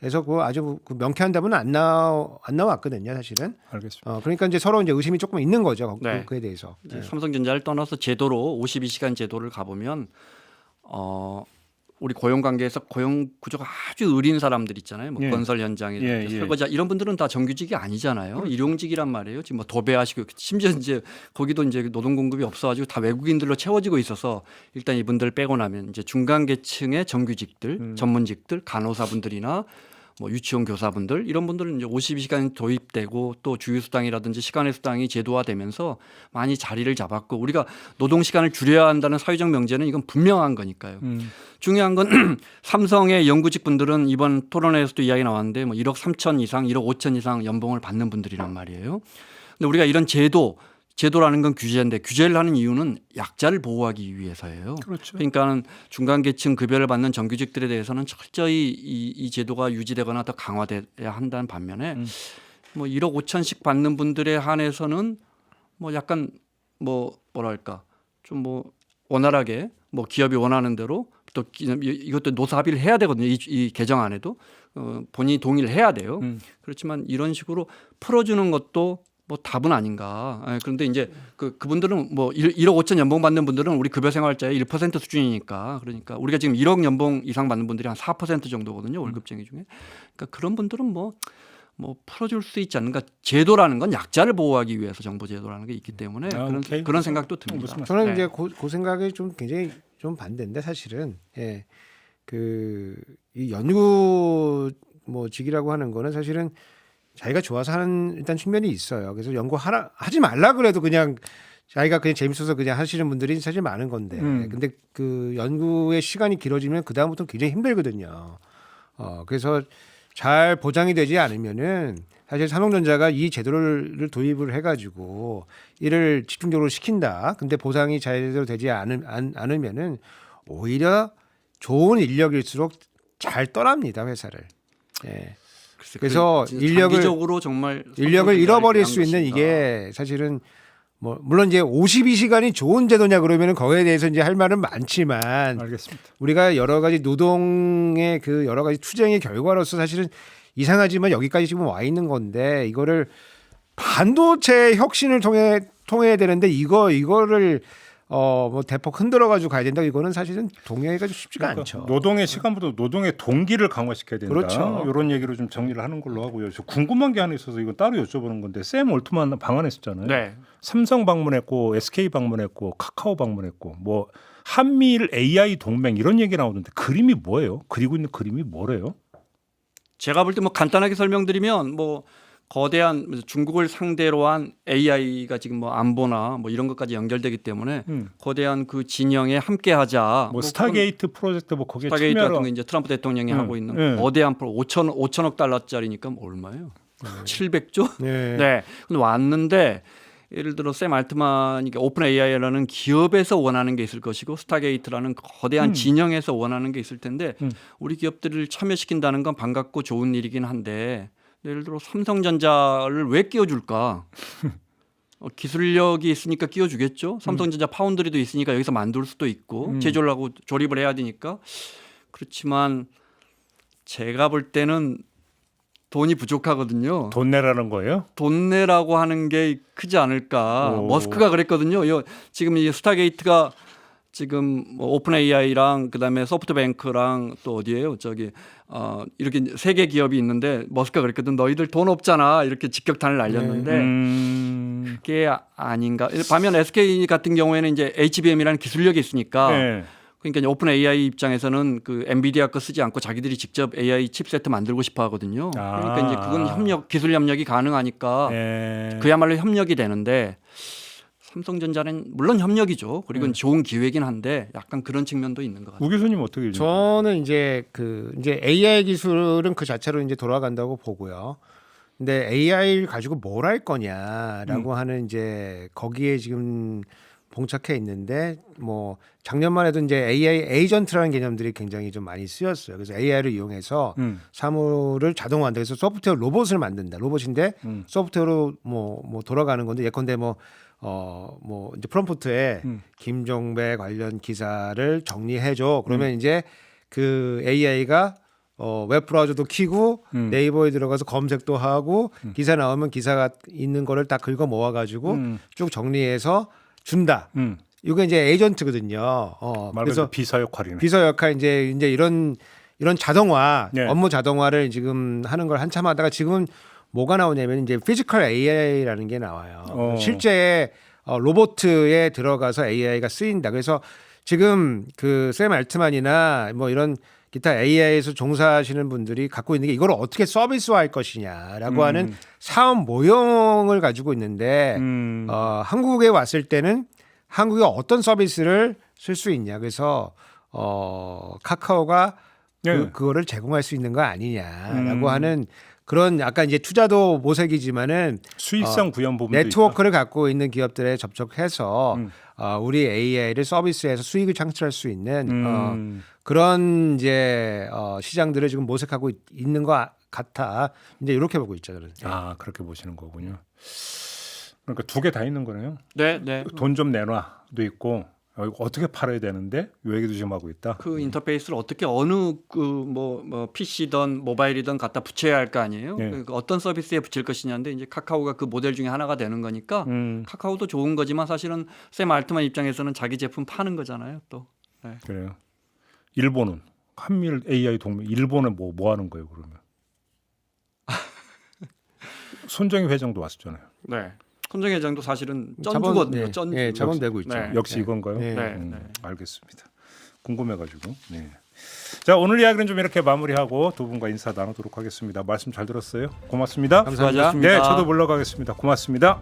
그래서 그 아주 그 명쾌한 답은 안 나왔거든요, 사실은. 알겠습니다. 그러니까 이제 서로 이제 의심이 조금 있는 거죠. 네. 그에 대해서. 이제 삼성전자를 떠나서 제도로 52시간 제도를 가보면 우리 고용 관계에서 고용 구조가 아주 의린 사람들 있잖아요. 뭐 예. 건설 현장에 예, 예. 설거지 이런 분들은 다 정규직이 아니잖아요. 일용직이란 말이에요. 지금 뭐 도배하시고 심지어 이제 거기도 이제 노동 공급이 없어가지고 다 외국인들로 채워지고 있어서 일단 이분들 빼고 나면 이제 중간 계층의 정규직들, 전문직들, 간호사분들이나 뭐 유치원 교사분들 이런 분들은 이제 52시간 도입되고 또 주휴수당이라든지 시간의 수당이 제도화되면서 많이 자리를 잡았고 우리가 노동 시간을 줄여야 한다는 사회적 명제는 이건 분명한 거니까요. 중요한 건 삼성의 연구직 분들은 이번 토론회에서도 이야기 나왔는데 뭐 1억 3천 이상, 1억 5천 이상 연봉을 받는 분들이란 말이에요. 근데 우리가 이런 제도 제도라는 건 규제인데 규제를 하는 이유는 약자를 보호하기 위해서예요. 그렇죠. 그러니까는 중간계층 급여를 받는 정규직들에 대해서는 철저히 이 제도가 유지되거나 더 강화돼야 한다는 반면에 뭐 1억 5천씩 받는 분들에 한해서는 뭐 약간 뭐 뭐랄까 좀 뭐 원활하게 뭐 기업이 원하는 대로 또 이것도 노사 합의를 해야 되거든요. 이 개정안에도 본인이 동의를 해야 돼요. 그렇지만 이런 식으로 풀어주는 것도 뭐 답은 아닌가. 그런데 이제 그분들은 뭐 1억 5천 연봉 받는 분들은 우리 급여 생활자의 1% 수준이니까 그러니까 우리가 지금 1억 연봉 이상 받는 분들이 한 4% 정도거든요. 월급쟁이 중에. 그러니까 그런 분들은 뭐 풀어줄 수 있지 않는가. 제도라는 건 약자를 보호하기 위해서 정부 제도라는 게 있기 때문에 그런 생각도 듭니다. 저는 네. 이제 그 생각이 좀 굉장히 좀 반대인데 사실은 예. 이 연구 뭐 직이라고 하는 거는 사실은 자기가 좋아서 하는 일단 측면이 있어요. 그래서 연구 하지 말라 그래도 그냥 자기가 그냥 재밌어서 그냥 하시는 분들이 사실 많은 건데. 근데 그 연구의 시간이 길어지면 그 다음부터 굉장히 힘들거든요. 그래서 잘 보장이 되지 않으면은 사실 삼성전자가 이 제도를 도입을 해가지고 이를 집중적으로 시킨다. 근데 보상이 제대로 되지 않으면은 오히려 좋은 인력일수록 잘 떠납니다 회사를. 예. 그래서 장기적으로 정말 인력을 잃어버릴 수 있는 이게 사실은 뭐 물론 이제 52시간이 좋은 제도냐 그러면은 거기에 대해서 이제 할 말은 많지만 알겠습니다. 우리가 여러 가지 노동의 그 여러 가지 투쟁의 결과로서 사실은 이상하지만 여기까지 지금 와 있는 건데 이거를 반도체 혁신을 통해야 되는데 이거를 뭐 대폭 흔들어 가지고 가야 된다. 이거는 사실은 동의하기가 쉽지가 않죠. 노동의 시간보다 노동의 동기를 강화시켜야 된다. 그렇죠. 이런 얘기로 좀 정리를 하는 걸로 하고요. 저 궁금한 게 하나 있어서 이거 따로 여쭤보는 건데 샘 올트만 방한했었잖아요. 네. 삼성 방문했고 SK 방문했고 카카오 방문했고 뭐 한미일 AI 동맹 이런 얘기 나오는데 그림이 뭐예요? 그리고 있는 그림이 뭐래요? 제가 볼 때 뭐 간단하게 설명드리면 뭐 거대한 중국을 상대로 한 AI가 지금 뭐 안보나 뭐 이런 것까지 연결되기 때문에 거대한 그 진영에 함께하자. 뭐 스타게이트 프로젝트 뭐 거기에 스타게이트 같은 참여하러 거 이제 트럼프 대통령이 하고 있는 거대한 프로 5천억 달러짜리니까 뭐 얼마예요? 700조? 네. 근데 왔는데 예를 들어 샘 알트만이 오픈 AI라는 기업에서 원하는 게 있을 것이고 스타게이트라는 거대한 진영에서 원하는 게 있을 텐데 우리 기업들을 참여시킨다는 건 반갑고 좋은 일이긴 한데 예를 들어 삼성전자를 왜 끼워줄까? 기술력이 있으니까 끼워주겠죠. 삼성전자 파운드리도 있으니까 여기서 만들 수도 있고 제조를 하고 조립을 해야 되니까. 그렇지만 제가 볼 때는 돈이 부족하거든요. 돈 내라는 거예요? 돈 내라고 하는 게 크지 않을까. 머스크가 그랬거든요. 지금 이 스타게이트가 지금 뭐 오픈 AI랑 그다음에 소프트뱅크랑 또 어디예요? 저기 이렇게 세 개 기업이 있는데 머스크가 그랬거든. 너희들 돈 없잖아. 이렇게 직격탄을 날렸는데 그게 아닌가. 반면 SK 같은 경우에는 이제 HBM이라는 기술력이 있으니까 그러니까 오픈 AI 입장에서는 그 엔비디아 거 쓰지 않고 자기들이 직접 AI 칩세트 만들고 싶어 하거든요. 그러니까 이제 그건 기술 협력이 가능하니까 그야말로 협력이 되는데 삼성전자는 물론 협력이죠. 그리고 좋은 기회긴 한데 약간 그런 측면도 있는 것 같아요. 우 교수님 어떻게? 저는 이제 AI 기술은 그 자체로 이제 돌아간다고 보고요. 근데 AI를 가지고 뭘 할 거냐라고 하는 이제 거기에 지금 봉착해 있는데 뭐 작년만 해도 이제 AI 에이전트라는 개념들이 굉장히 좀 많이 쓰였어요. 그래서 AI를 이용해서 사물을 자동화한다. 그래서 소프트웨어 로봇을 만든다. 로봇인데 소프트웨어로 뭐 돌아가는 건데 예컨대 뭐 이제 프롬프트에 김종배 관련 기사를 정리해줘. 그러면 이제 그 AI가 웹브라우저도 키고 네이버에 들어가서 검색도 하고 기사 나오면 기사가 있는 거를 딱 긁어 모아가지고 쭉 정리해서 준다. 이게 이제 에이전트거든요. 그래서 비서 역할이네. 비서 역할 이제 이런 자동화 업무 자동화를 지금 하는 걸 한참 하다가 지금은 뭐가 나오냐면 이제 피지컬 AI라는 게 나와요. 실제 로봇에 들어가서 AI가 쓰인다. 그래서 지금 그 샘 알트만이나 뭐 이런 기타 AI에서 종사하시는 분들이 갖고 있는 게 이걸 어떻게 서비스화할 것이냐라고 하는 사업 모형을 가지고 있는데 한국에 왔을 때는 한국에 어떤 서비스를 쓸 수 있냐. 그래서 카카오가 그거를 제공할 수 있는 거 아니냐라고 하는 그런 약간 이제 투자도 모색이지만은 수익성 구현 부분도 네트워크를 갖고 있는 기업들에 접촉해서 음. 우리 AI를 서비스에서 수익을 창출할 수 있는 있다. 그런 이제 시장들을 지금 모색하고 있는 것 같아. 이제 이렇게 보고 있죠. 저는. 아 그렇게 보시는 거군요. 그러니까 두 개 다 있는 거네요. 네, 네. 돈 좀 내놔도 있고 이거 어떻게 팔아야 되는데 이 얘기도 지금 하고 있다. 그 인터페이스를 어떻게 어느 뭐 PC든 모바일이든 갖다 붙여야 할 거 아니에요. 예. 그 어떤 서비스에 붙일 것이냐인데 이제 카카오가 그 모델 중에 하나가 되는 거니까 카카오도 좋은 거지만 사실은 샘 알트만 입장에서는 자기 제품 파는 거잖아요. 또. 네. 그래요. 일본은 한미일 AI 동맹. 일본은 뭐 하는 거예요 그러면? 손정희 회장도 왔었잖아요. 네. 손정희 회장도 사실은 자본, 쩐주거든요. 네. 쩐주. 네, 자본 내고 있죠. 네. 역시 이건가요? 네. 네, 네. 알겠습니다. 궁금해가지고. 네. 자 오늘 이야기는 좀 이렇게 마무리하고 두 분과 인사 나누도록 하겠습니다. 말씀 잘 들었어요. 고맙습니다. 감사합니다. 수고하셨습니다. 네, 저도 물러가겠습니다. 고맙습니다.